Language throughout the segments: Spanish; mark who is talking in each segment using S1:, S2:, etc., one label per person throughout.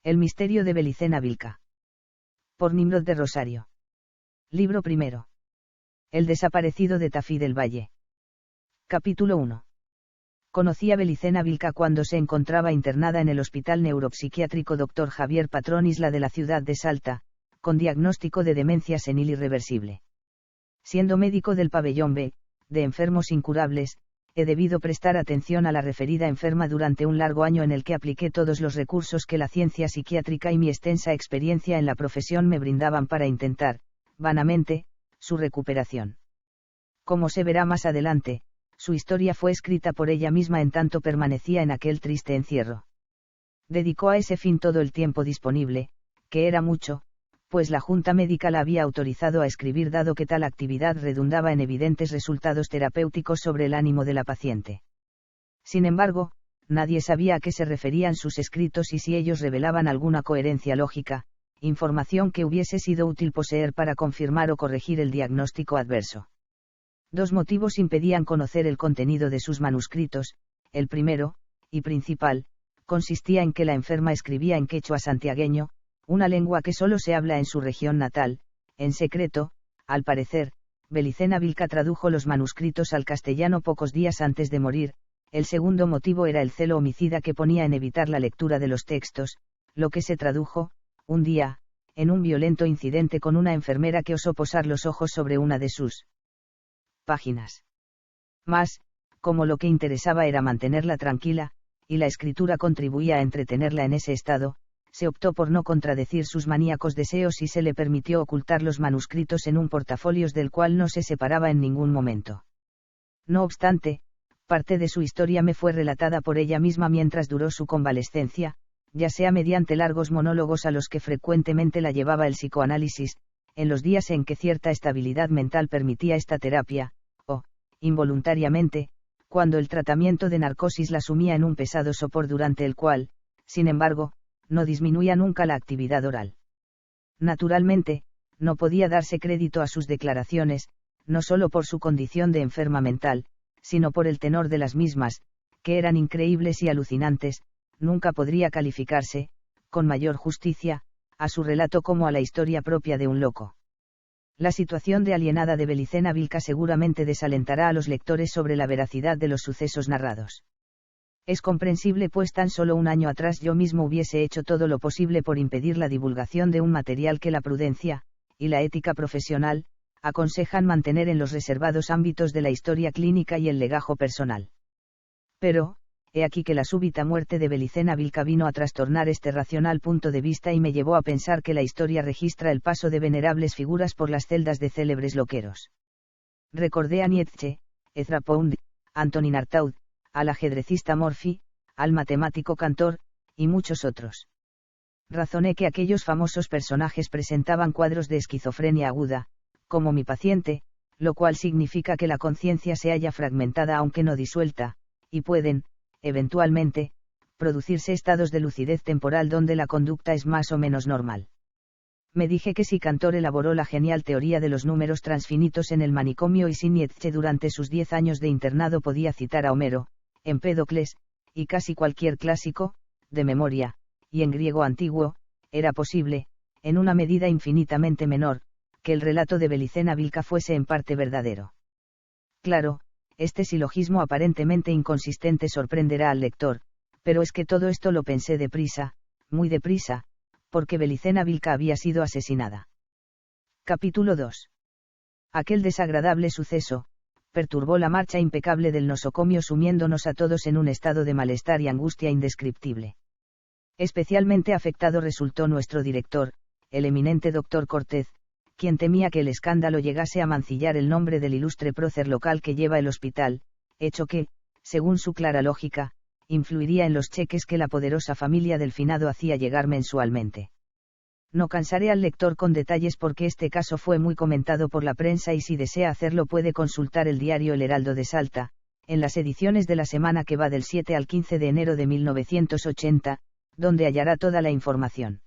S1: El misterio de Belicena Vilca. Por Nimrod de Rosario. Libro primero. El desaparecido de Tafí del Valle. Capítulo 1. Conocí a Belicena Vilca cuando se encontraba internada en el Hospital Neuropsiquiátrico Dr. Javier Patrón Isla de la ciudad de Salta, con diagnóstico de demencia senil irreversible. Siendo médico del pabellón B, de enfermos incurables, he debido prestar atención a la referida enferma durante un largo año en el que apliqué todos los recursos que la ciencia psiquiátrica y mi extensa experiencia en la profesión me brindaban para intentar, vanamente, su recuperación. Como se verá más adelante, su historia fue escrita por ella misma en tanto permanecía en aquel triste encierro. Dedicó a ese fin todo el tiempo disponible, que era mucho, pues la Junta Médica la había autorizado a escribir dado que tal actividad redundaba en evidentes resultados terapéuticos sobre el ánimo de la paciente. Sin embargo, nadie sabía a qué se referían sus escritos y si ellos revelaban alguna coherencia lógica, información que hubiese sido útil poseer para confirmar o corregir el diagnóstico adverso. Dos motivos impedían conocer el contenido de sus manuscritos. El primero, y principal, consistía en que la enferma escribía en quechua santiagueño, una lengua que solo se habla en su región natal. En secreto, al parecer, Belicena Vilca tradujo los manuscritos al castellano pocos días antes de morir. El segundo motivo era el celo homicida que ponía en evitar la lectura de los textos, lo que se tradujo, un día, en un violento incidente con una enfermera que osó posar los ojos sobre una de sus páginas. Mas, como lo que interesaba era mantenerla tranquila, y la escritura contribuía a entretenerla en ese estado, se optó por no contradecir sus maníacos deseos y se le permitió ocultar los manuscritos en un portafolios del cual no se separaba en ningún momento. No obstante, parte de su historia me fue relatada por ella misma mientras duró su convalescencia, ya sea mediante largos monólogos a los que frecuentemente la llevaba el psicoanálisis, en los días en que cierta estabilidad mental permitía esta terapia, o, involuntariamente, cuando el tratamiento de narcosis la sumía en un pesado sopor durante el cual, sin embargo, no disminuía nunca la actividad oral. Naturalmente, no podía darse crédito a sus declaraciones, no solo por su condición de enferma mental, sino por el tenor de las mismas, que eran increíbles y alucinantes. Nunca podría calificarse, con mayor justicia, a su relato como a la historia propia de un loco. La situación de alienada de Belicena Vilca seguramente desalentará a los lectores sobre la veracidad de los sucesos narrados. Es comprensible pues tan solo un año atrás yo mismo hubiese hecho todo lo posible por impedir la divulgación de un material que la prudencia, y la ética profesional, aconsejan mantener en los reservados ámbitos de la historia clínica y el legajo personal. Pero, he aquí que la súbita muerte de Belicena Vilca vino a trastornar este racional punto de vista y me llevó a pensar que la historia registra el paso de venerables figuras por las celdas de célebres loqueros. Recordé a Nietzsche, Ezra Pound, Antonin Artaud, al ajedrecista Morphy, al matemático Cantor, y muchos otros. Razoné que aquellos famosos personajes presentaban cuadros de esquizofrenia aguda, como mi paciente, lo cual significa que la conciencia se halla fragmentada aunque no disuelta, y pueden, eventualmente, producirse estados de lucidez temporal donde la conducta es más o menos normal. Me dije que si Cantor elaboró la genial teoría de los números transfinitos en el manicomio y si Nietzsche durante sus 10 años de internado podía citar a Homero, Empédocles, y casi cualquier clásico, de memoria, y en griego antiguo, era posible, en una medida infinitamente menor, que el relato de Belicena Vilca fuese en parte verdadero. Claro, este silogismo aparentemente inconsistente sorprenderá al lector, pero es que todo esto lo pensé deprisa, muy deprisa, porque Belicena Vilca había sido asesinada. Capítulo 2. Aquel desagradable suceso perturbó la marcha impecable del nosocomio sumiéndonos a todos en un estado de malestar y angustia indescriptible. Especialmente afectado resultó nuestro director, el eminente doctor Cortez, quien temía que el escándalo llegase a mancillar el nombre del ilustre prócer local que lleva el hospital, hecho que, según su clara lógica, influiría en los cheques que la poderosa familia del finado hacía llegar mensualmente. No cansaré al lector con detalles porque este caso fue muy comentado por la prensa y si desea hacerlo puede consultar el diario El Heraldo de Salta, en las ediciones de la semana que va del 7 al 15 de enero de 1980, donde hallará toda la información.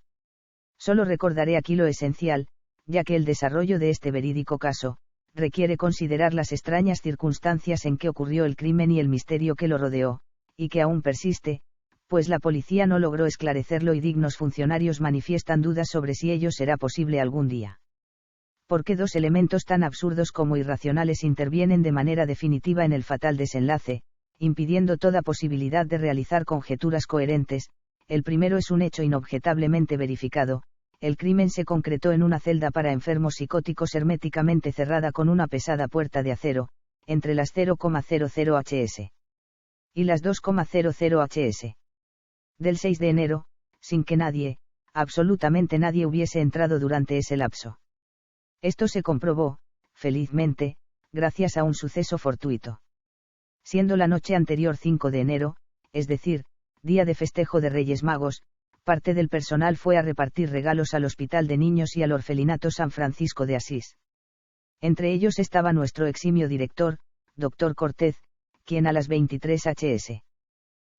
S1: Solo recordaré aquí lo esencial, ya que el desarrollo de este verídico caso, requiere considerar las extrañas circunstancias en que ocurrió el crimen y el misterio que lo rodeó, y que aún persiste, pues la policía no logró esclarecerlo y dignos funcionarios manifiestan dudas sobre si ello será posible algún día. Porque dos elementos tan absurdos como irracionales intervienen de manera definitiva en el fatal desenlace, impidiendo toda posibilidad de realizar conjeturas coherentes. El primero es un hecho inobjetablemente verificado: el crimen se concretó en una celda para enfermos psicóticos herméticamente cerrada con una pesada puerta de acero, entre las 0,00 hs y las 2,00 hs del 6 de enero, sin que nadie, absolutamente nadie hubiese entrado durante ese lapso. Esto se comprobó, felizmente, gracias a un suceso fortuito. Siendo la noche anterior 5 de enero, es decir, día de festejo de Reyes Magos, parte del personal fue a repartir regalos al Hospital de Niños y al Orfelinato San Francisco de Asís. Entre ellos estaba nuestro eximio director, Dr. Cortez, quien a las 23 hs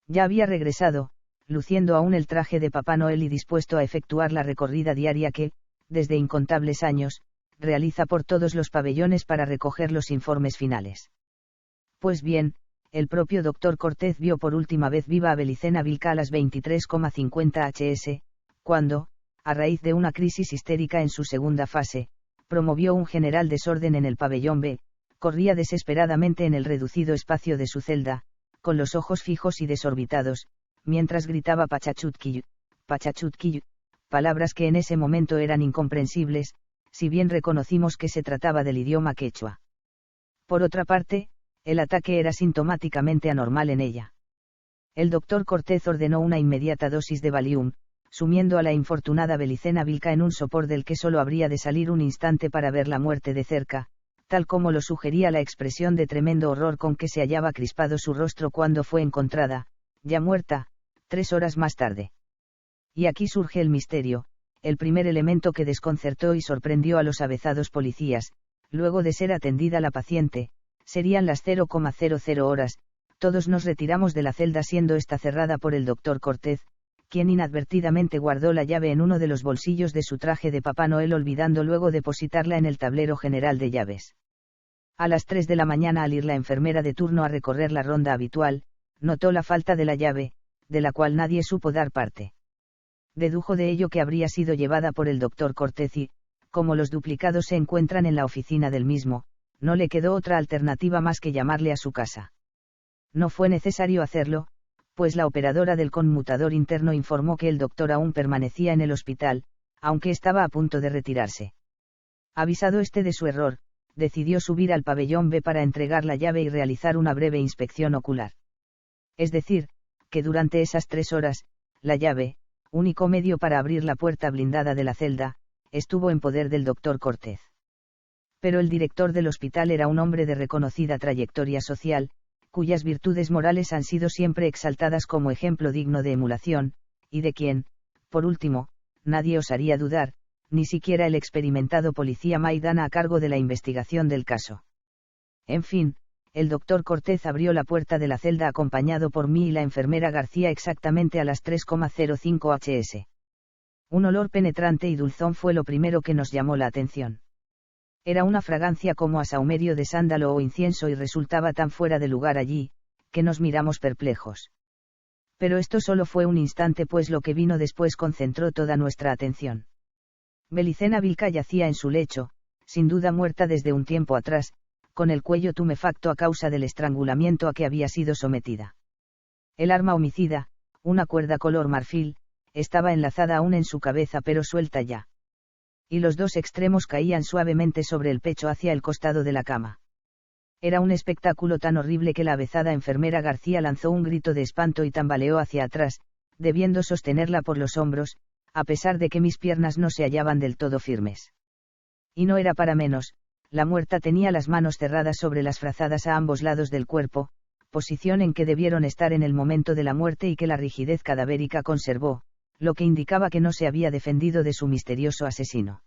S1: ya había regresado, luciendo aún el traje de Papá Noel y dispuesto a efectuar la recorrida diaria que, desde incontables años, realiza por todos los pabellones para recoger los informes finales. Pues bien, el propio Dr. Cortez vio por última vez viva a Belicena Vilca a las 23,50 hs, cuando, a raíz de una crisis histérica en su segunda fase, promovió un general desorden en el pabellón B, corría desesperadamente en el reducido espacio de su celda, con los ojos fijos y desorbitados, mientras gritaba Pachachutkiyu, Pachachutkiyu, palabras que en ese momento eran incomprensibles, si bien reconocimos que se trataba del idioma quechua. Por otra parte, el ataque era sintomáticamente anormal en ella. El doctor Cortez ordenó una inmediata dosis de Valium, sumiendo a la infortunada Belicena Vilca en un sopor del que solo habría de salir un instante para ver la muerte de cerca, tal como lo sugería la expresión de tremendo horror con que se hallaba crispado su rostro cuando fue encontrada, ya muerta, 3 horas más tarde. Y aquí surge el misterio, el primer elemento que desconcertó y sorprendió a los avezados policías. Luego de ser atendida la paciente, serían las 0,00 horas, todos nos retiramos de la celda siendo esta cerrada por el doctor Cortez, quien inadvertidamente guardó la llave en uno de los bolsillos de su traje de Papá Noel olvidando luego depositarla en el tablero general de llaves. A las 3 de la mañana, al ir la enfermera de turno a recorrer la ronda habitual, notó la falta de la llave, de la cual nadie supo dar parte. Dedujo de ello que habría sido llevada por el doctor Cortez y, como los duplicados se encuentran en la oficina del mismo, no le quedó otra alternativa más que llamarle a su casa. No fue necesario hacerlo, pues la operadora del conmutador interno informó que el doctor aún permanecía en el hospital, aunque estaba a punto de retirarse. Avisado este de su error, decidió subir al pabellón B para entregar la llave y realizar una breve inspección ocular. Es decir, que durante esas 3 horas, la llave, único medio para abrir la puerta blindada de la celda, estuvo en poder del doctor Cortez. Pero el director del hospital era un hombre de reconocida trayectoria social, cuyas virtudes morales han sido siempre exaltadas como ejemplo digno de emulación, y de quien, por último, nadie osaría dudar, ni siquiera el experimentado policía Maidana a cargo de la investigación del caso. En fin, el doctor Cortez abrió la puerta de la celda acompañado por mí y la enfermera García exactamente a las 3,05 hs. Un olor penetrante y dulzón fue lo primero que nos llamó la atención. Era una fragancia como a sahumerio de sándalo o incienso y resultaba tan fuera de lugar allí, que nos miramos perplejos. Pero esto solo fue un instante, pues lo que vino después concentró toda nuestra atención. Belicena Vilca yacía en su lecho, sin duda muerta desde un tiempo atrás, con el cuello tumefacto a causa del estrangulamiento a que había sido sometida. El arma homicida, una cuerda color marfil, estaba enlazada aún en su cabeza pero suelta ya. Y los dos extremos caían suavemente sobre el pecho hacia el costado de la cama. Era un espectáculo tan horrible que la avezada enfermera García lanzó un grito de espanto y tambaleó hacia atrás, debiendo sostenerla por los hombros, a pesar de que mis piernas no se hallaban del todo firmes. Y no era para menos, la muerta tenía las manos cerradas sobre las frazadas a ambos lados del cuerpo, posición en que debieron estar en el momento de la muerte y que la rigidez cadavérica conservó, lo que indicaba que no se había defendido de su misterioso asesino.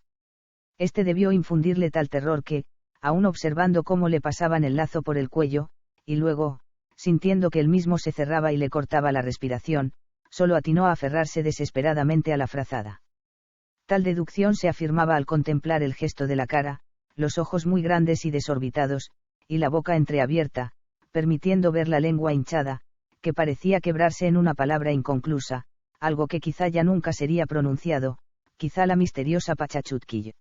S1: Este debió infundirle tal terror que, aún observando cómo le pasaban el lazo por el cuello, y luego, sintiendo que él mismo se cerraba y le cortaba la respiración, solo atinó a aferrarse desesperadamente a la frazada. Tal deducción se afirmaba al contemplar el gesto de la cara, los ojos muy grandes y desorbitados, y la boca entreabierta, permitiendo ver la lengua hinchada, que parecía quebrarse en una palabra inconclusa, algo que quizá ya nunca sería pronunciado, quizá la misteriosa Pachachutkill.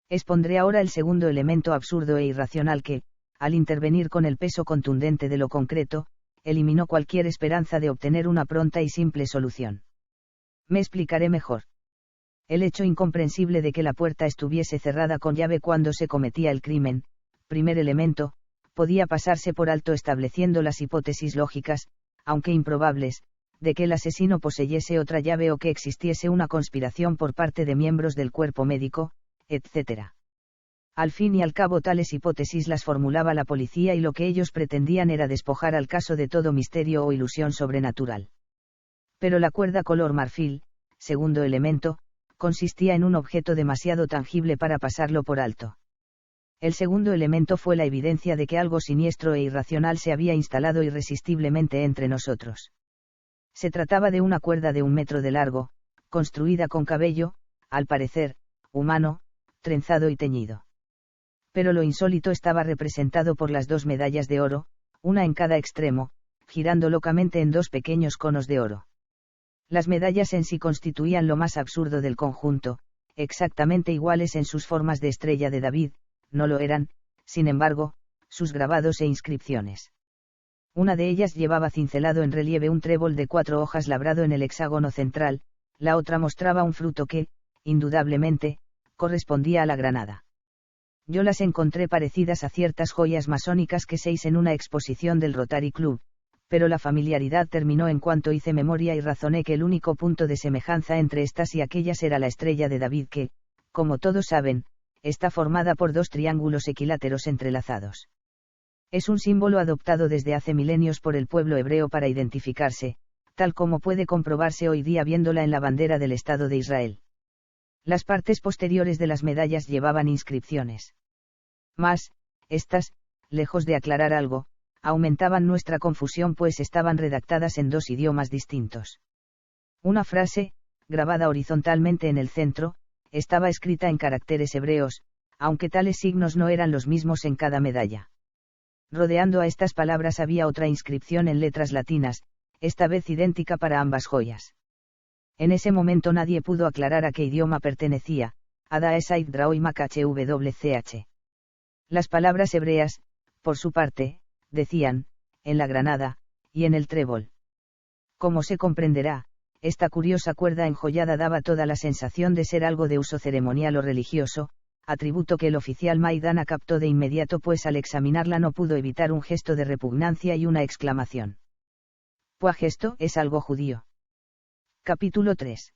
S1: Expondré ahora el segundo elemento absurdo e irracional que, al intervenir con el peso contundente de lo concreto, eliminó cualquier esperanza de obtener una pronta y simple solución. Me explicaré mejor. El hecho incomprensible de que la puerta estuviese cerrada con llave cuando se cometía el crimen, primer elemento, podía pasarse por alto estableciendo las hipótesis lógicas, aunque improbables, de que el asesino poseyese otra llave o que existiese una conspiración por parte de miembros del cuerpo médico, etc. Al fin y al cabo tales hipótesis las formulaba la policía y lo que ellos pretendían era despojar al caso de todo misterio o ilusión sobrenatural. Pero la cuerda color marfil, segundo elemento, consistía en un objeto demasiado tangible para pasarlo por alto. El segundo elemento fue la evidencia de que algo siniestro e irracional se había instalado irresistiblemente entre nosotros. Se trataba de una cuerda de 1 metro de largo, construida con cabello, al parecer, humano, trenzado y teñido. Pero lo insólito estaba representado por las 2 medallas de oro, una en cada extremo, girando locamente en 2 pequeños conos de oro. Las medallas en sí constituían lo más absurdo del conjunto, exactamente iguales en sus formas de estrella de David, no lo eran, sin embargo, sus grabados e inscripciones. Una de ellas llevaba cincelado en relieve un trébol de 4 hojas labrado en el hexágono central, la otra mostraba un fruto que, indudablemente, correspondía a la granada. Yo las encontré parecidas a ciertas joyas masónicas que se hizo en una exposición del Rotary Club, pero la familiaridad terminó en cuanto hice memoria y razoné que el único punto de semejanza entre estas y aquellas era la estrella de David que, como todos saben, está formada por 2 triángulos equiláteros entrelazados. Es un símbolo adoptado desde hace milenios por el pueblo hebreo para identificarse, tal como puede comprobarse hoy día viéndola en la bandera del Estado de Israel. Las partes posteriores de las medallas llevaban inscripciones. Mas, estas, lejos de aclarar algo, aumentaban nuestra confusión pues estaban redactadas en 2 idiomas distintos. Una frase, grabada horizontalmente en el centro, estaba escrita en caracteres hebreos, aunque tales signos no eran los mismos en cada medalla. Rodeando a estas palabras había otra inscripción en letras latinas, esta vez idéntica para ambas joyas. En ese momento nadie pudo aclarar a qué idioma pertenecía, Adaesaid Draoimak HWCH. Las palabras hebreas, por su parte, decían, en la granada, y en el trébol. Como se comprenderá, esta curiosa cuerda enjollada daba toda la sensación de ser algo de uso ceremonial o religioso, atributo que el oficial Maidana captó de inmediato pues al examinarla no pudo evitar un gesto de repugnancia y una exclamación. Pues esto es algo judío. Capítulo 3.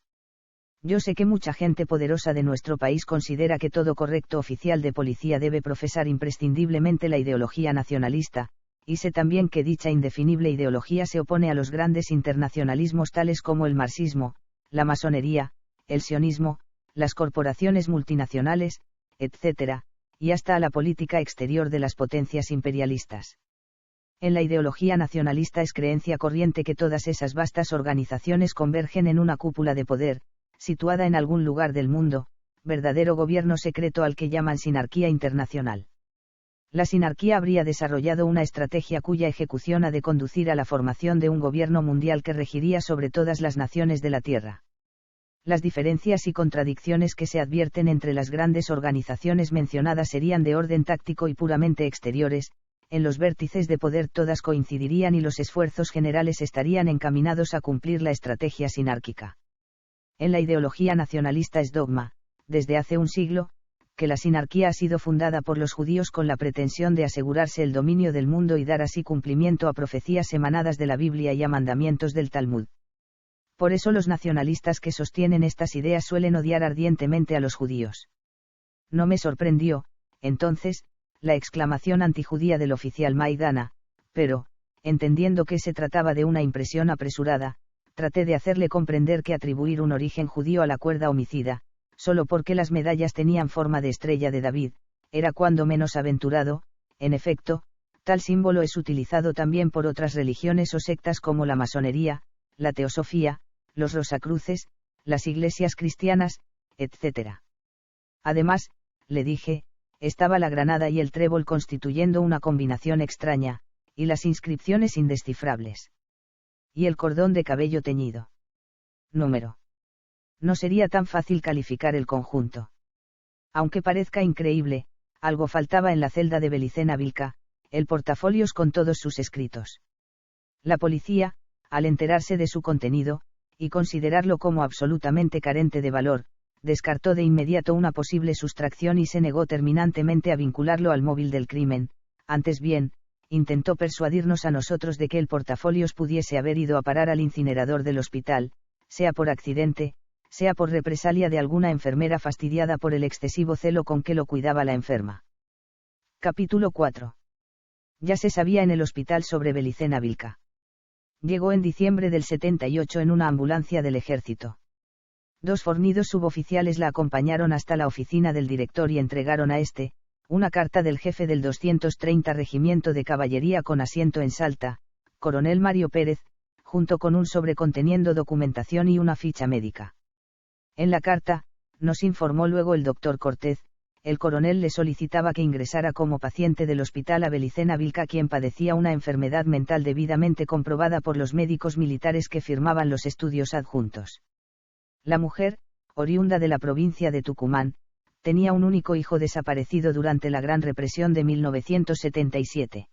S1: Yo sé que mucha gente poderosa de nuestro país considera que todo correcto oficial de policía debe profesar imprescindiblemente la ideología nacionalista, y sé también que dicha indefinible ideología se opone a los grandes internacionalismos tales como el marxismo, la masonería, el sionismo, las corporaciones multinacionales, etc., y hasta a la política exterior de las potencias imperialistas. En la ideología nacionalista es creencia corriente que todas esas vastas organizaciones convergen en una cúpula de poder, situada en algún lugar del mundo, verdadero gobierno secreto al que llaman sinarquía internacional. La sinarquía habría desarrollado una estrategia cuya ejecución ha de conducir a la formación de un gobierno mundial que regiría sobre todas las naciones de la Tierra. Las diferencias y contradicciones que se advierten entre las grandes organizaciones mencionadas serían de orden táctico y puramente exteriores, en los vértices de poder todas coincidirían y los esfuerzos generales estarían encaminados a cumplir la estrategia sinárquica. En la ideología nacionalista es dogma, desde hace un siglo, que la sinarquía ha sido fundada por los judíos con la pretensión de asegurarse el dominio del mundo y dar así cumplimiento a profecías emanadas de la Biblia y a mandamientos del Talmud. Por eso los nacionalistas que sostienen estas ideas suelen odiar ardientemente a los judíos. No me sorprendió, entonces, la exclamación antijudía del oficial Maidana, pero, entendiendo que se trataba de una impresión apresurada, traté de hacerle comprender que atribuir un origen judío a la cuerda homicida, solo porque las medallas tenían forma de estrella de David, era cuando menos aventurado. En efecto, tal símbolo es utilizado también por otras religiones o sectas como la masonería, la teosofía, los rosacruces, las iglesias cristianas, etc. Además, le dije, estaba la granada y el trébol constituyendo una combinación extraña, y las inscripciones indescifrables. Y el cordón de cabello teñido. Número. No sería tan fácil calificar el conjunto. Aunque parezca increíble, algo faltaba en la celda de Belicena Vilca, el portafolios con todos sus escritos. La policía, al enterarse de su contenido, y considerarlo como absolutamente carente de valor, descartó de inmediato una posible sustracción y se negó terminantemente a vincularlo al móvil del crimen. Antes bien, intentó persuadirnos a nosotros de que el portafolios pudiese haber ido a parar al incinerador del hospital, sea por accidente, sea por represalia de alguna enfermera fastidiada por el excesivo celo con que lo cuidaba la enferma. Capítulo 4. Ya se sabía en el hospital sobre Belicena Vilca. Llegó en diciembre del 78 en una ambulancia del ejército. 2 fornidos suboficiales la acompañaron hasta la oficina del director y entregaron a este, una carta del jefe del 230 Regimiento de Caballería con asiento en Salta, coronel Mario Pérez, junto con un sobre conteniendo documentación y una ficha médica. En la carta, nos informó luego el doctor Cortez, el coronel le solicitaba que ingresara como paciente del hospital a Belicena Vilca, quien padecía una enfermedad mental debidamente comprobada por los médicos militares que firmaban los estudios adjuntos. La mujer, oriunda de la provincia de Tucumán, tenía un único hijo desaparecido durante la Gran Represión de 1977.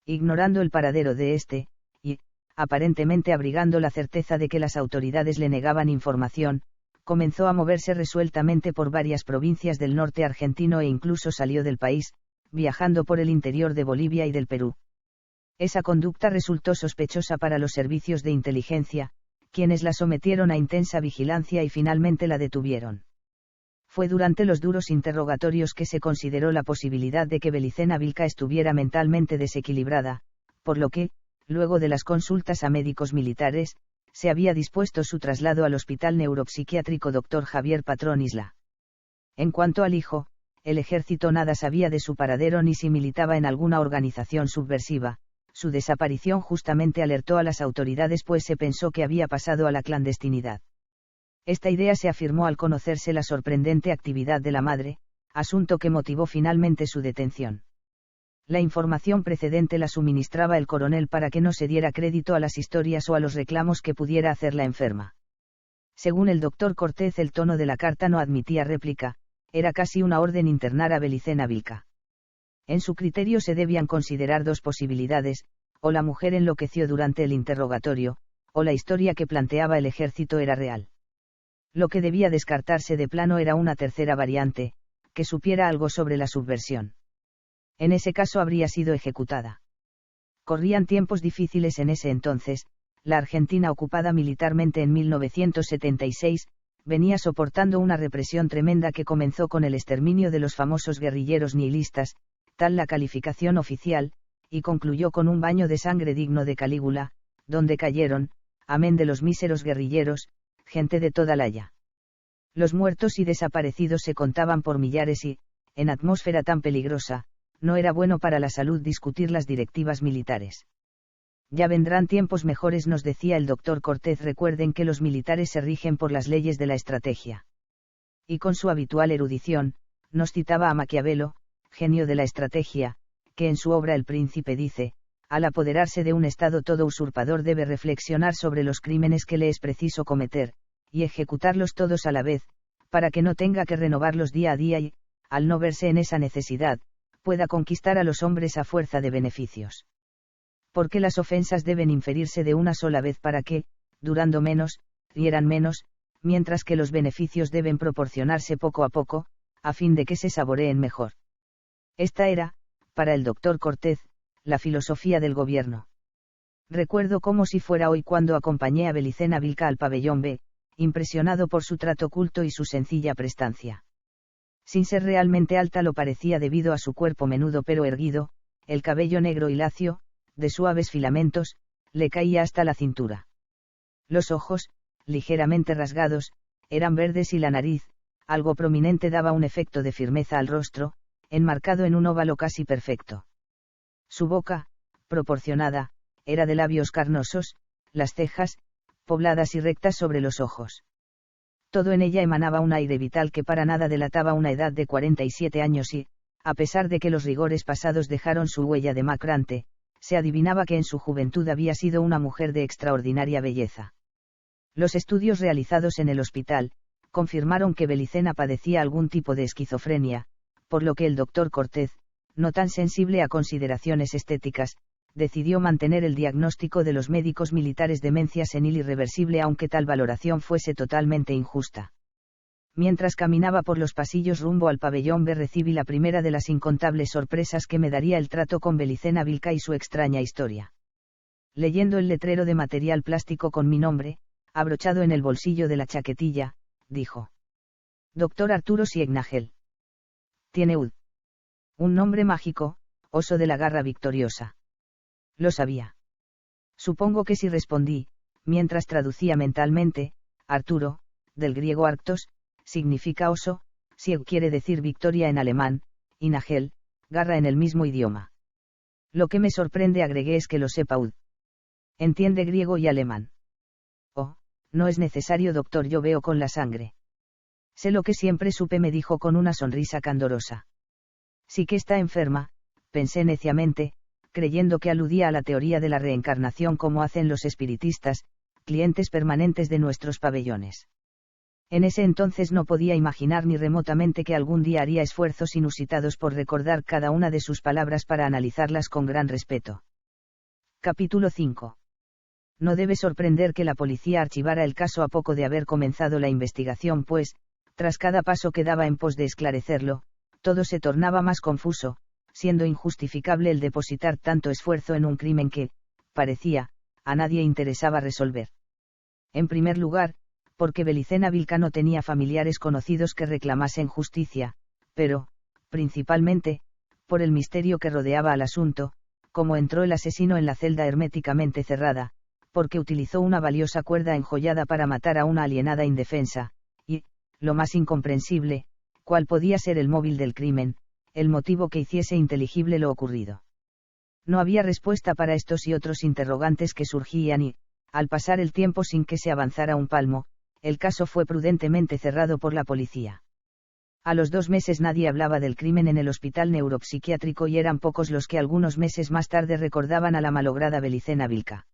S1: Ignorando el paradero de este, y, aparentemente abrigando la certeza de que las autoridades le negaban información, comenzó a moverse resueltamente por varias provincias del norte argentino e incluso salió del país, viajando por el interior de Bolivia y del Perú. Esa conducta resultó sospechosa para los servicios de inteligencia, quienes la sometieron a intensa vigilancia y finalmente la detuvieron. Fue durante los duros interrogatorios que se consideró la posibilidad de que Belicena Vilca estuviera mentalmente desequilibrada, por lo que, luego de las consultas a médicos militares, se había dispuesto su traslado al Hospital Neuropsiquiátrico Dr. Javier Patrón Isla. En cuanto al hijo, el ejército nada sabía de su paradero ni si militaba en alguna organización subversiva. Su desaparición justamente alertó a las autoridades, pues se pensó que había pasado a la clandestinidad. Esta idea se afirmó al conocerse la sorprendente actividad de la madre, asunto que motivó finalmente su detención. La información precedente la suministraba el coronel para que no se diera crédito a las historias o a los reclamos que pudiera hacer la enferma. Según el doctor Cortez, el tono de la carta no admitía réplica, era casi una orden internar a Belicena Vilca. En su criterio se debían considerar 2 posibilidades: o la mujer enloqueció durante el interrogatorio, o la historia que planteaba el ejército era real. Lo que debía descartarse de plano era una tercera variante, que supiera algo sobre la subversión. En ese caso habría sido ejecutada. Corrían tiempos difíciles en ese entonces, la Argentina ocupada militarmente en 1976, venía soportando una represión tremenda que comenzó con el exterminio de los famosos guerrilleros nihilistas, tal la calificación oficial, y concluyó con un baño de sangre digno de Calígula, donde cayeron, amén de los míseros guerrilleros, gente de toda laya. Los muertos y desaparecidos se contaban por millares y, en atmósfera tan peligrosa, no era bueno para la salud discutir las directivas militares. Ya vendrán tiempos mejores, nos decía el doctor Cortez. Recuerden que los militares se rigen por las leyes de la estrategia. Y con su habitual erudición, nos citaba a Maquiavelo, genio de la estrategia, que en su obra El Príncipe dice: al apoderarse de un Estado todo usurpador debe reflexionar sobre los crímenes que le es preciso cometer, y ejecutarlos todos a la vez, para que no tenga que renovarlos día a día y, al no verse en esa necesidad, pueda conquistar a los hombres a fuerza de beneficios. Porque las ofensas deben inferirse de una sola vez para que, durando menos, hieran menos, mientras que los beneficios deben proporcionarse poco a poco, a fin de que se saboreen mejor. Esta era, para el doctor Cortez, la filosofía del gobierno. Recuerdo como si fuera hoy cuando acompañé a Belicena Vilca al pabellón B, impresionado por su trato culto y su sencilla prestancia. Sin ser realmente alta lo parecía debido a su cuerpo menudo pero erguido, el cabello negro y lacio, de suaves filamentos, le caía hasta la cintura. Los ojos, ligeramente rasgados, eran verdes y la nariz, algo prominente, daba un efecto de firmeza al rostro, enmarcado en un óvalo casi perfecto. Su boca, proporcionada, era de labios carnosos, las cejas, pobladas y rectas sobre los ojos. Todo en ella emanaba un aire vital que para nada delataba una edad de 47 años y, a pesar de que los rigores pasados dejaron su huella demacrante, se adivinaba que en su juventud había sido una mujer de extraordinaria belleza. Los estudios realizados en el hospital confirmaron que Belicena padecía algún tipo de esquizofrenia, por lo que el doctor Cortez, no tan sensible a consideraciones estéticas, decidió mantener el diagnóstico de los médicos militares: demencia senil irreversible, aunque tal valoración fuese totalmente injusta. Mientras caminaba por los pasillos rumbo al pabellón B, recibí la primera de las incontables sorpresas que me daría el trato con Belicena Vilca y su extraña historia. Leyendo el letrero de material plástico con mi nombre, abrochado en el bolsillo de la chaquetilla, dijo: Dr. Arturo Siegnagel. Tiene un nombre mágico, oso de la garra victoriosa. Lo sabía. Supongo que sí, respondí, mientras traducía mentalmente. Arturo, del griego arctos, significa oso, Sieg quiere decir victoria en alemán, y Nagel, garra en el mismo idioma. Lo que me sorprende, agregué, es que lo sepa entiende griego y alemán. Oh, no es necesario, doctor, yo veo con la sangre. Sé lo que siempre supe, me dijo con una sonrisa candorosa. Sí que está enferma, pensé neciamente, creyendo que aludía a la teoría de la reencarnación, como hacen los espiritistas, clientes permanentes de nuestros pabellones. En ese entonces no podía imaginar ni remotamente que algún día haría esfuerzos inusitados por recordar cada una de sus palabras para analizarlas con gran respeto. Capítulo 5. No debe sorprender que la policía archivara el caso a poco de haber comenzado la investigación, pues, tras cada paso que daba en pos de esclarecerlo, todo se tornaba más confuso, siendo injustificable el depositar tanto esfuerzo en un crimen que, parecía, a nadie interesaba resolver. En primer lugar, porque Belicena Vilca no tenía familiares conocidos que reclamasen justicia, pero, principalmente, por el misterio que rodeaba al asunto: cómo entró el asesino en la celda herméticamente cerrada, porque utilizó una valiosa cuerda enjollada para matar a una alienada indefensa, y, lo más incomprensible, cuál podía ser el móvil del crimen, el motivo que hiciese inteligible lo ocurrido. No había respuesta para estos y otros interrogantes que surgían y, al pasar el tiempo sin que se avanzara un palmo, el caso fue prudentemente cerrado por la policía. A los 2 meses nadie hablaba del crimen en el hospital neuropsiquiátrico y eran pocos los que algunos meses más tarde recordaban a la malograda Belicena Vilca.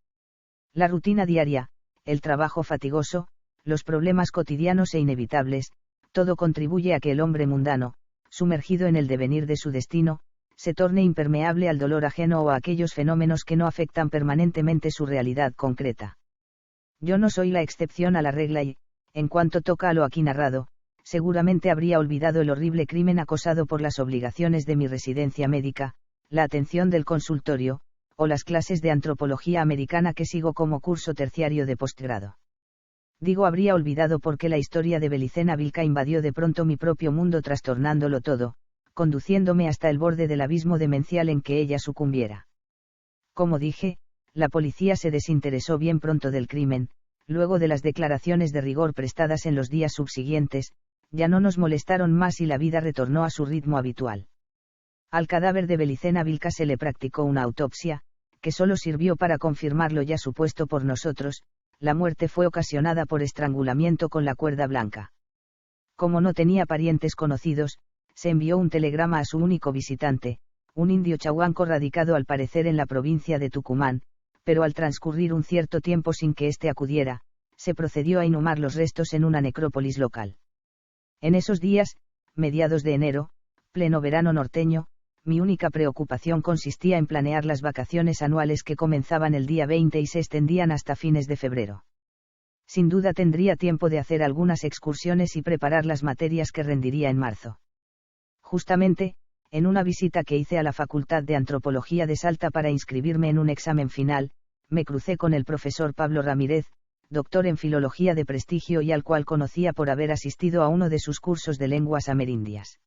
S1: La rutina diaria, el trabajo fatigoso, los problemas cotidianos e inevitables, todo contribuye a que el hombre mundano, sumergido en el devenir de su destino, se torne impermeable al dolor ajeno o a aquellos fenómenos que no afectan permanentemente su realidad concreta. Yo no soy la excepción a la regla y, en cuanto toca a lo aquí narrado, seguramente habría olvidado el horrible crimen acosado por las obligaciones de mi residencia médica, la atención del consultorio, o las clases de antropología americana que sigo como curso terciario de postgrado. Digo habría olvidado porque la historia de Belicena Vilca invadió de pronto mi propio mundo, trastornándolo todo, conduciéndome hasta el borde del abismo demencial en que ella sucumbiera. Como dije, la policía se desinteresó bien pronto del crimen. Luego de las declaraciones de rigor prestadas en los días subsiguientes, ya no nos molestaron más y la vida retornó a su ritmo habitual. Al cadáver de Belicena Vilca se le practicó una autopsia, que solo sirvió para confirmar lo ya supuesto por nosotros: la muerte fue ocasionada por estrangulamiento con la cuerda blanca. Como no tenía parientes conocidos, se envió un telegrama a su único visitante, un indio chahuanco radicado al parecer en la provincia de Tucumán, pero al transcurrir un cierto tiempo sin que éste acudiera, se procedió a inhumar los restos en una necrópolis local. En esos días, mediados de enero, pleno verano norteño, mi única preocupación consistía en planear las vacaciones anuales que comenzaban el día 20 y se extendían hasta fines de febrero. Sin duda tendría tiempo de hacer algunas excursiones y preparar las materias que rendiría en marzo. Justamente, en una visita que hice a la Facultad de Antropología de Salta para inscribirme en un examen final, me crucé con el profesor Pablo Ramírez, doctor en filología de prestigio y al cual conocía por haber asistido a uno de sus cursos de lenguas amerindias.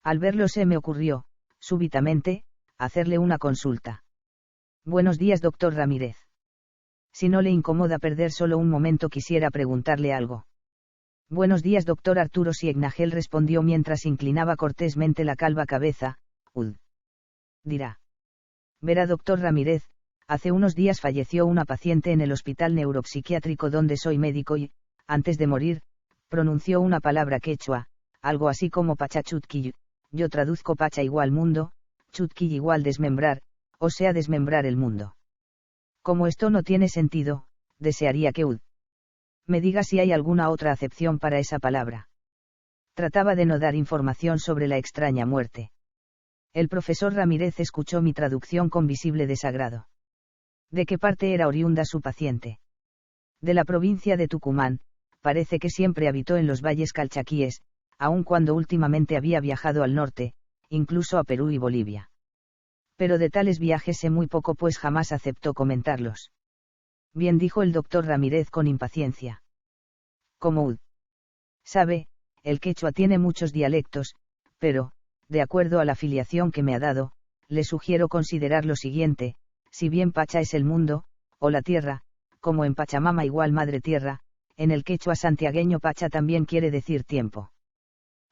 S1: Al verlo se me ocurrió, súbitamente, hacerle una consulta. Buenos días, doctor Ramírez. Si no le incomoda perder solo un momento, quisiera preguntarle algo. Buenos días, doctor Arturo Siegnagel, respondió mientras inclinaba cortésmente la calva cabeza. Dirá. Verá, doctor Ramírez, hace unos días falleció una paciente en el hospital neuropsiquiátrico donde soy médico y, antes de morir, pronunció una palabra quechua, algo así como pachachutquillo. Yo traduzco pacha igual mundo, chutquillo igual desmembrar, o sea desmembrar el mundo. Como esto no tiene sentido, desearía que Ud me diga si hay alguna otra acepción para esa palabra. Trataba de no dar información sobre la extraña muerte. El profesor Ramírez escuchó mi traducción con visible desagrado. ¿De qué parte era oriunda su paciente? De la provincia de Tucumán, parece que siempre habitó en los valles calchaquíes, aun cuando últimamente había viajado al norte, incluso a Perú y Bolivia. Pero de tales viajes sé muy poco, pues jamás aceptó comentarlos. Bien, dijo el doctor Ramírez con impaciencia. Como Ud sabe, el quechua tiene muchos dialectos, pero, de acuerdo a la afiliación que me ha dado, le sugiero considerar lo siguiente: si bien Pacha es el mundo, o la tierra, como en Pachamama igual madre tierra, en el quechua santiagueño Pacha también quiere decir tiempo.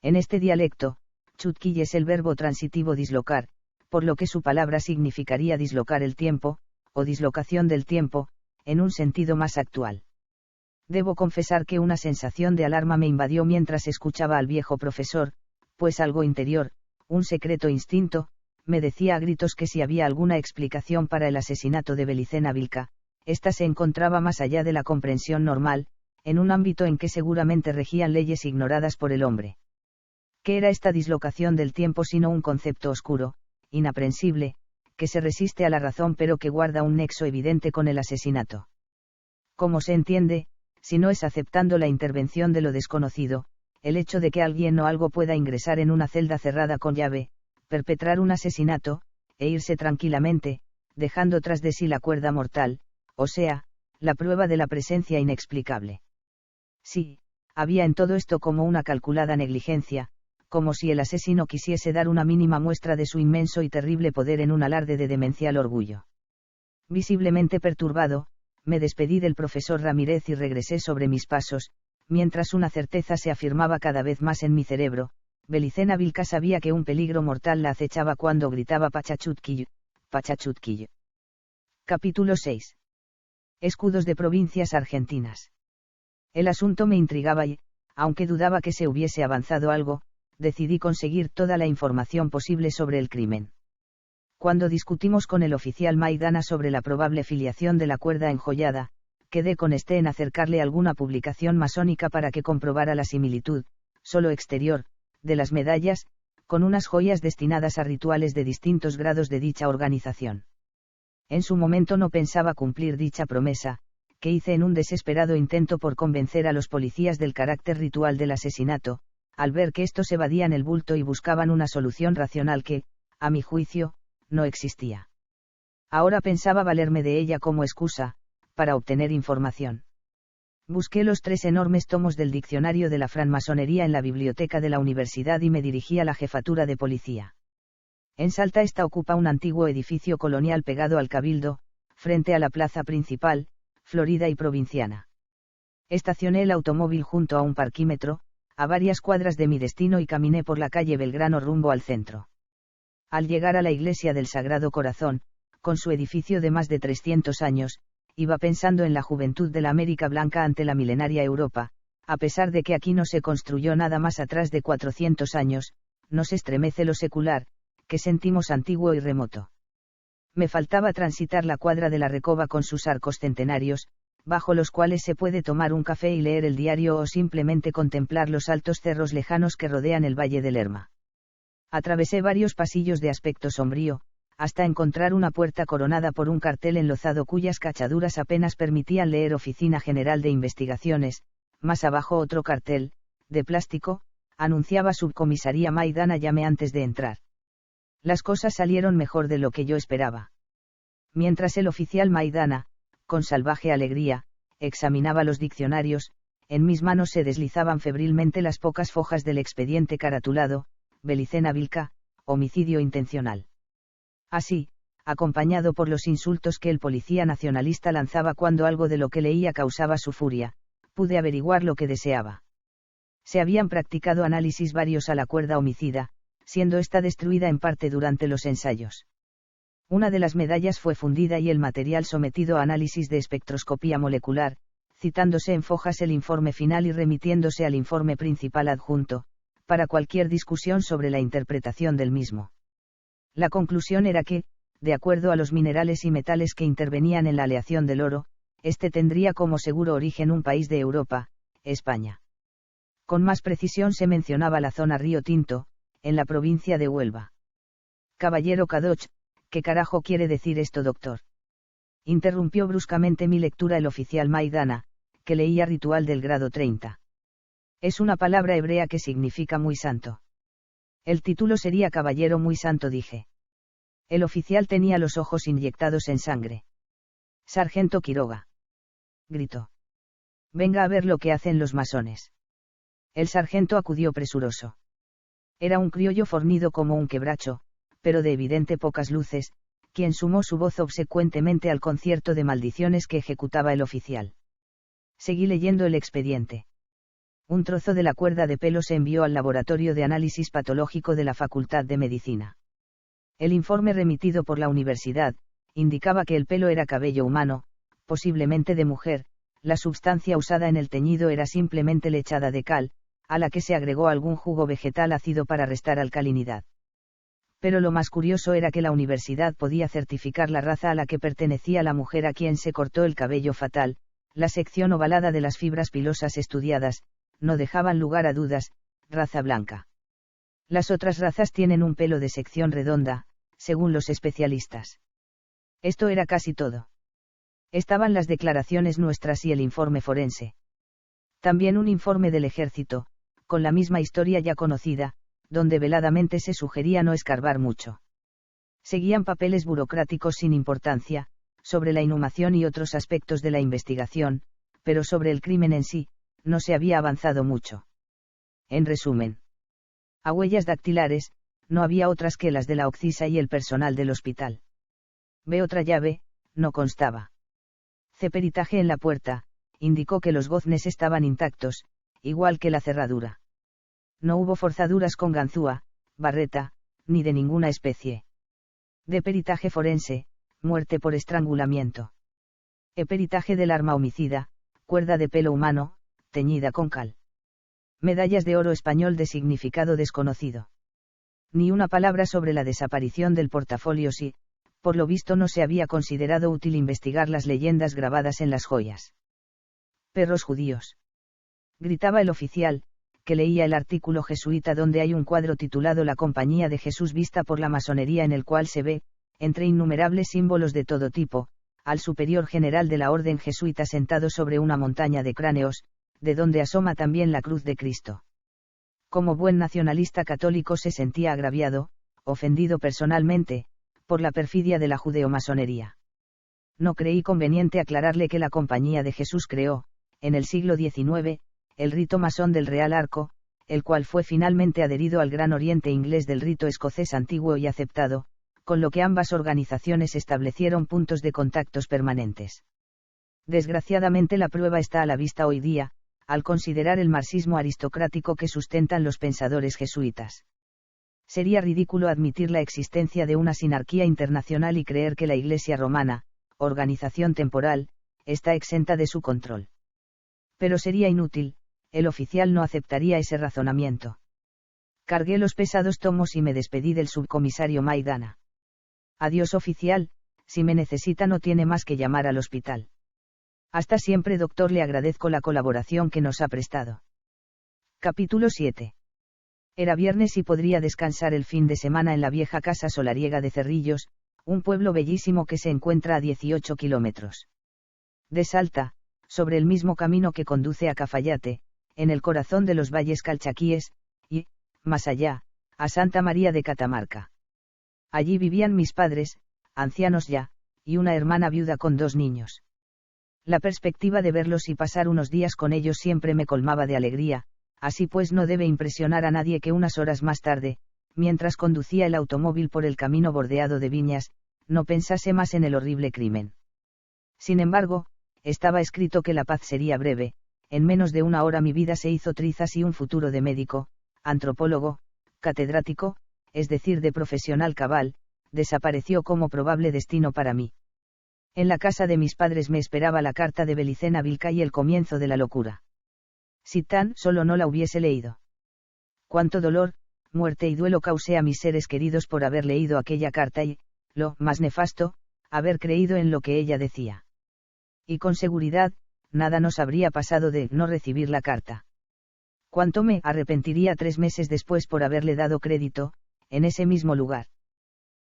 S1: En este dialecto, chutquille es el verbo transitivo dislocar, por lo que su palabra significaría dislocar el tiempo, o dislocación del tiempo, en un sentido más actual. Debo confesar que una sensación de alarma me invadió mientras escuchaba al viejo profesor, pues algo interior, un secreto instinto, me decía a gritos que si había alguna explicación para el asesinato de Belicena Vilca, ésta se encontraba más allá de la comprensión normal, en un ámbito en que seguramente regían leyes ignoradas por el hombre. ¿Qué era esta dislocación del tiempo sino un concepto oscuro, inaprensible, que se resiste a la razón pero que guarda un nexo evidente con el asesinato? ¿Cómo se entiende, si no es aceptando la intervención de lo desconocido, el hecho de que alguien o algo pueda ingresar en una celda cerrada con llave, perpetrar un asesinato, e irse tranquilamente, dejando tras de sí la cuerda mortal, o sea, la prueba de la presencia inexplicable? Sí, había en todo esto como una calculada negligencia, como si el asesino quisiese dar una mínima muestra de su inmenso y terrible poder en un alarde de demencial orgullo. Visiblemente perturbado, me despedí del profesor Ramírez y regresé sobre mis pasos, mientras una certeza se afirmaba cada vez más en mi cerebro: Belicena Vilca sabía que un peligro mortal la acechaba cuando gritaba Pachachutquillo, Pachachutquillo. Capítulo 6. Escudos de provincias argentinas. El asunto me intrigaba y, aunque dudaba que se hubiese avanzado algo, decidí conseguir toda la información posible sobre el crimen. Cuando discutimos con el oficial Maidana sobre la probable filiación de la cuerda enjollada, quedé con este en acercarle alguna publicación masónica para que comprobara la similitud, solo exterior, de las medallas, con unas joyas destinadas a rituales de distintos grados de dicha organización. En su momento no pensaba cumplir dicha promesa, que hice en un desesperado intento por convencer a los policías del carácter ritual del asesinato, al ver que estos evadían el bulto y buscaban una solución racional que, a mi juicio, no existía. Ahora pensaba valerme de ella como excusa, para obtener información. Busqué los 3 enormes tomos del diccionario de la francmasonería en la biblioteca de la universidad y me dirigí a la jefatura de policía. En Salta esta ocupa un antiguo edificio colonial pegado al Cabildo, frente a la plaza principal, Florida y Provinciana. Estacioné el automóvil junto a un parquímetro, a varias cuadras de mi destino y caminé por la calle Belgrano rumbo al centro. Al llegar a la iglesia del Sagrado Corazón, con su edificio de más de 300 años, iba pensando en la juventud de la América Blanca ante la milenaria Europa. A pesar de que aquí no se construyó nada más atrás de 400 años, nos estremece lo secular, que sentimos antiguo y remoto. Me faltaba transitar la cuadra de la Recoba con sus arcos centenarios, bajo los cuales se puede tomar un café y leer el diario o simplemente contemplar los altos cerros lejanos que rodean el Valle del Lerma. Atravesé varios pasillos de aspecto sombrío, hasta encontrar una puerta coronada por un cartel enlozado cuyas cachaduras apenas permitían leer Oficina General de Investigaciones. Más abajo otro cartel, de plástico, anunciaba Subcomisaría Maidana, llame antes de entrar. Las cosas salieron mejor de lo que yo esperaba. Mientras el oficial Maidana, con salvaje alegría, examinaba los diccionarios, en mis manos se deslizaban febrilmente las pocas fojas del expediente caratulado: Belicena Vilca, homicidio intencional. Así, acompañado por los insultos que el policía nacionalista lanzaba cuando algo de lo que leía causaba su furia, pude averiguar lo que deseaba. Se habían practicado análisis varios a la cuerda homicida, siendo esta destruida en parte durante los ensayos. Una de las medallas fue fundida y el material sometido a análisis de espectroscopía molecular, citándose en fojas el informe final y remitiéndose al informe principal adjunto, para cualquier discusión sobre la interpretación del mismo. La conclusión era que, de acuerdo a los minerales y metales que intervenían en la aleación del oro, este tendría como seguro origen un país de Europa, España. Con más precisión se mencionaba la zona Río Tinto, en la provincia de Huelva. Caballero Cadoch, ¿qué carajo quiere decir esto, doctor? Interrumpió bruscamente mi lectura el oficial Maidana, que leía Ritual del grado 30. Es una palabra hebrea que significa muy santo. El título sería Caballero muy santo, dije. El oficial tenía los ojos inyectados en sangre. Sargento Quiroga. Gritó. Venga a ver lo que hacen los masones. El sargento acudió presuroso. Era un criollo fornido como un quebracho, pero de evidente pocas luces, quien sumó su voz obsecuentemente al concierto de maldiciones que ejecutaba el oficial. Seguí leyendo el expediente. Un trozo de la cuerda de pelo se envió al laboratorio de análisis patológico de la Facultad de Medicina. El informe remitido por la universidad indicaba que el pelo era cabello humano, posiblemente de mujer. La sustancia usada en el teñido era simplemente lechada de cal, a la que se agregó algún jugo vegetal ácido para restar alcalinidad. Pero lo más curioso era que la universidad podía certificar la raza a la que pertenecía la mujer a quien se cortó el cabello fatal. La sección ovalada de las fibras pilosas estudiadas no dejaban lugar a dudas: raza blanca. Las otras razas tienen un pelo de sección redonda, según los especialistas. Esto era casi todo. Estaban las declaraciones nuestras y el informe forense. También un informe del ejército, con la misma historia ya conocida, donde veladamente se sugería no escarbar mucho. Seguían papeles burocráticos sin importancia, sobre la inhumación y otros aspectos de la investigación, pero sobre el crimen en sí, no se había avanzado mucho. En resumen, a huellas dactilares, no había otras que las de la occisa y el personal del hospital. Ve otra llave, no constaba. Peritaje en la puerta, indicó que los goznes estaban intactos, igual que la cerradura. No hubo forzaduras con ganzúa, barreta, ni de ninguna especie. De peritaje forense, muerte por estrangulamiento. Peritaje del arma homicida, cuerda de pelo humano, teñida con cal. Medallas de oro español de significado desconocido. Ni una palabra sobre la desaparición del portafolio si, por lo visto, no se había considerado útil investigar las leyendas grabadas en las joyas. Perros judíos. Gritaba el oficial, que leía el artículo jesuita donde hay un cuadro titulado La Compañía de Jesús vista por la masonería, en el cual se ve, entre innumerables símbolos de todo tipo, al superior general de la orden jesuita sentado sobre una montaña de cráneos, de donde asoma también la cruz de Cristo. Como buen nacionalista católico se sentía agraviado, ofendido personalmente, por la perfidia de la judeo-masonería. No creí conveniente aclararle que la Compañía de Jesús creó, en el siglo XIX, el rito masón del Real Arco, el cual fue finalmente adherido al Gran Oriente inglés del rito escocés antiguo y aceptado, con lo que ambas organizaciones establecieron puntos de contactos permanentes. Desgraciadamente la prueba está a la vista hoy día, al considerar el marxismo aristocrático que sustentan los pensadores jesuitas. Sería ridículo admitir la existencia de una sinarquía internacional y creer que la Iglesia romana, organización temporal, está exenta de su control. Pero sería inútil, el oficial no aceptaría ese razonamiento. Cargué los pesados tomos y me despedí del subcomisario Maidana. Adiós, oficial, si me necesita no tiene más que llamar al hospital. Hasta siempre, doctor, le agradezco la colaboración que nos ha prestado. Capítulo 7. Era viernes y podría descansar el fin de semana en la vieja casa solariega de Cerrillos, un pueblo bellísimo que se encuentra a 18 kilómetros de Salta, sobre el mismo camino que conduce a Cafayate, en el corazón de los valles calchaquíes, y, más allá, a Santa María de Catamarca. Allí vivían mis padres, ancianos ya, y una hermana viuda con 2 niños. La perspectiva de verlos y pasar unos días con ellos siempre me colmaba de alegría. Así pues no debe impresionar a nadie que unas horas más tarde, mientras conducía el automóvil por el camino bordeado de viñas, no pensase más en el horrible crimen. Sin embargo, estaba escrito que la paz sería breve. En menos de una hora mi vida se hizo trizas y un futuro de médico, antropólogo, catedrático, es decir, de profesional cabal, desapareció como probable destino para mí. En la casa de mis padres me esperaba la carta de Belicena Vilca y el comienzo de la locura. Si tan solo no la hubiese leído. Cuánto dolor, muerte y duelo causé a mis seres queridos por haber leído aquella carta y, Lo más nefasto, haber creído en lo que ella decía. Y con seguridad, nada nos habría pasado de no recibir la carta. Cuánto me arrepentiría 3 meses después por haberle dado crédito, en ese mismo lugar.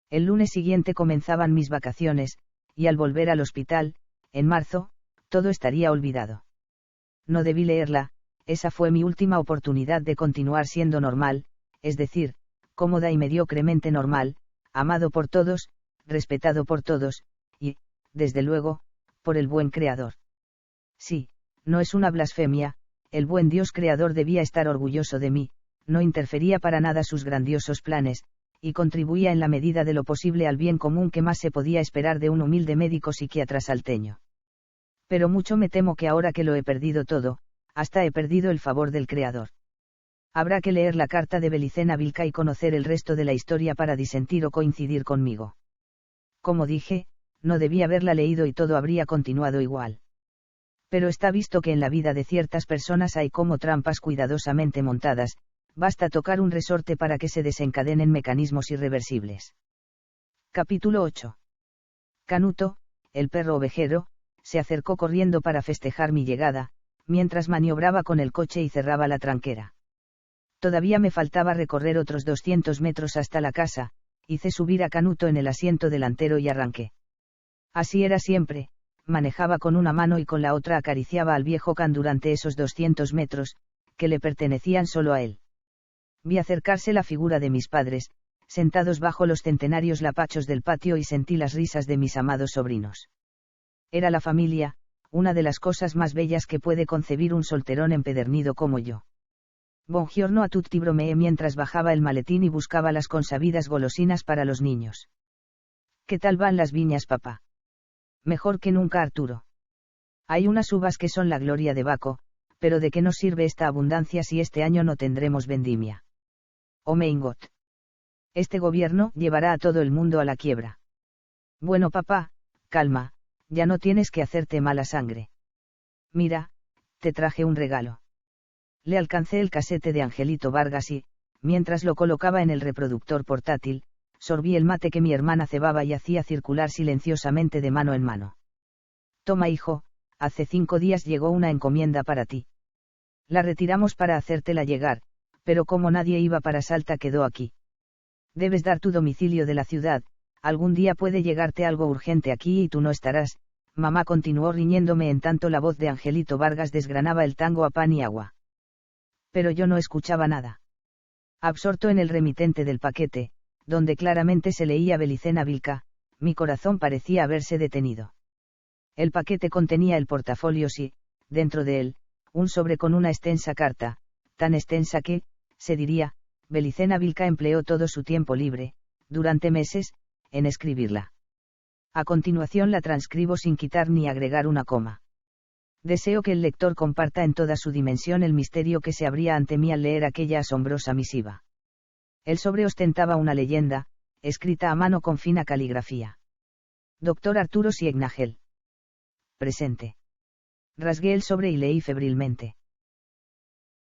S1: El lunes siguiente comenzaban mis vacaciones, y al volver al hospital, en marzo, todo estaría olvidado. No debí leerla, esa fue mi última oportunidad de continuar siendo normal, es decir, cómoda y mediocremente normal, amado por todos, respetado por todos, y, desde luego, por el buen Creador. Sí, no es una blasfemia, el buen Dios Creador debía estar orgulloso de mí, no interfería para nada sus grandiosos planes, y contribuía en la medida de lo posible al bien común que más se podía esperar de un humilde médico psiquiatra salteño. Pero mucho me temo que ahora que lo he perdido todo, hasta he perdido el favor del Creador. Habrá que leer la carta de Belicena Vilca y conocer el resto de la historia para disentir o coincidir conmigo. Como dije, no debí haberla leído y todo habría continuado igual. Pero está visto que en la vida de ciertas personas hay como trampas cuidadosamente montadas, basta tocar un resorte para que se desencadenen mecanismos irreversibles. Capítulo 8. Canuto, el perro ovejero, se acercó corriendo para festejar mi llegada, mientras maniobraba con el coche y cerraba la tranquera. Todavía me faltaba recorrer otros 200 metros hasta la casa, hice subir a Canuto en el asiento delantero y arranqué. Así era siempre, manejaba con una mano y con la otra acariciaba al viejo can durante esos 200 metros, que le pertenecían solo a él. Vi acercarse la figura de mis padres, sentados bajo los centenarios lapachos del patio y sentí las risas de mis amados sobrinos. Era la familia, una de las cosas más bellas que puede concebir un solterón empedernido como yo. Buongiorno a tutti bromeé mientras bajaba el maletín y buscaba las consabidas golosinas para los niños. ¿Qué tal van las viñas, papá? Mejor que nunca, Arturo. Hay unas uvas que son la gloria de Baco, pero ¿de qué nos sirve esta abundancia si este año no tendremos vendimia? Oh mein Gott. Este gobierno llevará a todo el mundo a la quiebra. Bueno, papá, calma, ya no tienes que hacerte mala sangre. Mira, te traje un regalo. Le alcancé el casete de Angelito Vargas y, mientras lo colocaba en el reproductor portátil, sorbí el mate que mi hermana cebaba y hacía circular silenciosamente de mano en mano. Toma, hijo, hace 5 días llegó una encomienda para ti. La retiramos para hacértela llegar, pero como nadie iba para Salta quedó aquí. Debes dar tu domicilio de la ciudad, algún día puede llegarte algo urgente aquí y tú no estarás, mamá continuó riñéndome en tanto la voz de Angelito Vargas desgranaba el tango a pan y agua. Pero yo no escuchaba nada. Absorto en el remitente del paquete, donde claramente se leía Belicena Vilca, mi corazón parecía haberse detenido. El paquete contenía el portafolio y, dentro de él, un sobre con una extensa carta, tan extensa que, se diría, Belicena Vilca empleó todo su tiempo libre, durante meses, en escribirla. A continuación la transcribo sin quitar ni agregar una coma. Deseo que el lector comparta en toda su dimensión el misterio que se abría ante mí al leer aquella asombrosa misiva. El sobre ostentaba una leyenda, escrita a mano con fina caligrafía. Dr. Arturo Siegnagel. Presente. Rasgué el sobre y leí febrilmente.